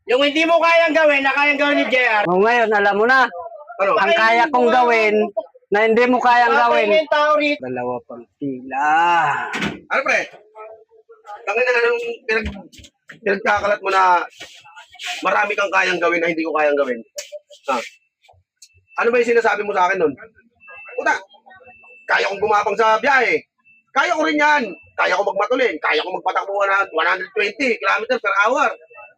Yung hindi mo kayang gawin, na kayang gawin ni JR. O ngayon, alam mo na, Ano? ang kaya kong gawin na hindi mo kayang gawin. Yung tao rito. Dalawa pang pila. Ano pre? Tangin na nung pinagkakalat mo na marami kang kayang gawin na hindi ko kayang gawin. Ha? Ano ba yung sinasabi mo sa akin nun? Puta, kaya kong gumapang sa biyahe. Kaya ko rin yan. Kaya ko magmatulin. Kaya ko magpatakbo na 120 kilometers per hour.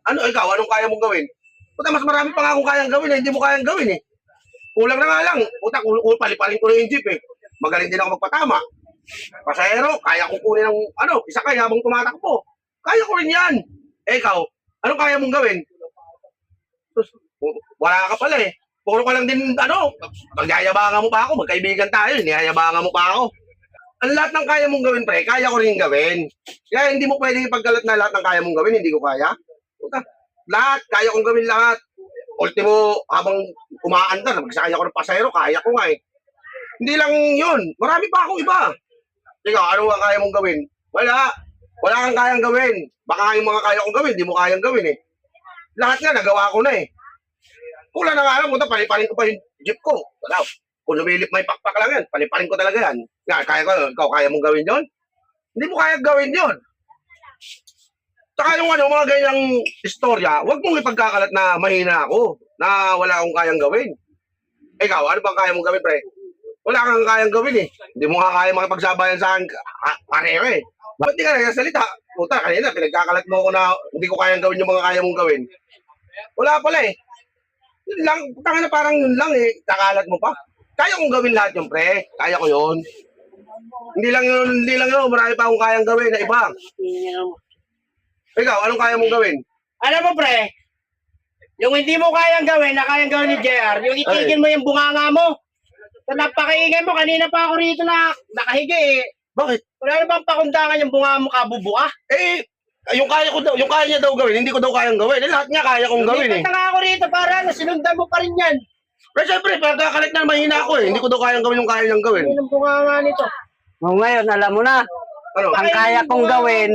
Ano, ikaw, anong kaya mong gawin? Puta, mas marami pa nga akong kayang gawin na hindi mo kayang gawin eh. Kulang na nga lang. Puta, paliparin ko na yung jeep eh. Magaling din ako magpatama. Pasahero, kaya kong kunin ng, isa kaya habang tumatakbo. Kaya ko rin yan. Eh, ikaw, anong kaya mong gawin? Wala ka pala eh. Puro ka lang din, magyayabangan mo pa ako, magkaibigan tayo, niyayabangan mo pa ako. Ang lahat ng kaya mong gawin, pre, kaya ko rin gawin. Kaya hindi mo pwedeng ipaggalat na lahat ng kaya mong gawin, hindi ko kaya. Lahat, kaya kong gawin lahat. Ultimo, habang umaandar, magsakay ako ng pasahero, kaya ko nga eh. Hindi lang yun, marami pa akong iba. Ikaw, ano nga kaya mong gawin? Wala. Wala kang kayang gawin. Baka yung mga kaya kong gawin, hindi mo kayang gawin eh. Lahat nga, nagawa ko na eh. Kula na nga lang, paliparin ko pa yung jeep ko. Wala. Kung lumilip may pakpak lang yan, paliparin ko talaga yan. Kaya ko, ikaw kaya mong gawin yun? Hindi mo kaya gawin yun. Saka yung mga ganyang istorya, huwag mong ipagkakalat na mahina ako, na wala akong kayang gawin. Ikaw, ano bang kaya mong gawin, pre? Wala kang kayang gawin eh. Hindi mo nga kaya makipagsabayan sa akin, pareho eh. Ba't di ka nagsasalita? Puta, kanina, pinagkakalat mo ako na hindi ko kayang gawin yung mga kaya mong gawin. Wala pala eh. Yun lang, tanga na parang yun lang eh, kakalat mo pa. Kaya kong gawin lahat yung pre, kaya ko yun. Hindi lang yun, marami pa akong kayang gawin na iba. Ikaw, anong kaya mong gawin? Alam mo pre, yung hindi mo kayang gawin, na kayang gawin ni JR, yung itigil mo yung bunganga mo. So, napakaingay mo, kanina pa ako rito na nakahiga eh. Bakit? Wala na bang pakundangan yung bunganga mo kabubuka? Eh, yung kaya niya daw gawin, hindi ko daw kayang gawin. Eh, lahat niya kaya kong gawin eh. Lumipat na nga ako rito para sinundan mo pa rin yan. Pero syempre, pagkakalit na mahina ako eh. Hindi ko daw kayang gawin yung kaya niyang gawin. Ano yung bunganga nito? O ngayon, alam mo na, Ano? ang kaya kong gawin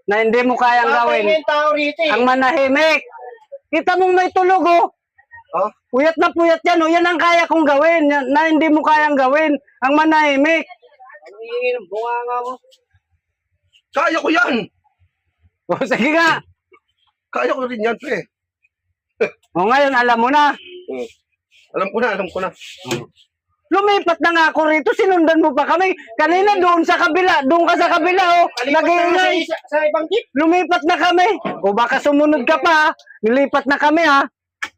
na hindi mo kayang gawin. Yung tao rito eh. Ang manahimik. Kita mong may tulog, oh. Oh? Puyat na puyat yan, oh. Yan ang kaya kong gawin, na hindi mo kayang gawin. Ang manahimik. Ang hingin ng bunganga mo. Kaya ko yan. O sige nga. Kaya ko rin yan, pre. O ngayon, alam mo na. Alam ko na. Lumipat na nga ako rito, sinundan mo pa kami. Kanina doon sa kabila, doon ka sa kabila, oh. Nag-iingay. Sa ibang jeep. Lumipat na kami. O baka sumunod ka pa, ha. Nilipat na kami, ha.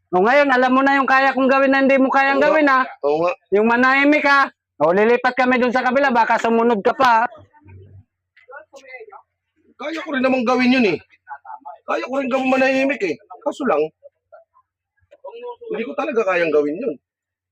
O ngayon, alam mo na yung kaya kong gawin na hindi mo kayang gawin, ha. Oo nga. Yung manahimik, ha. O lilipat kami doon sa kabila, baka sumunod ka pa, ha. Kaya ko rin namang gawin yun eh. Kaya ko rin gawin manahimik eh. Kaso lang, hindi ko talaga kayang gawin yun.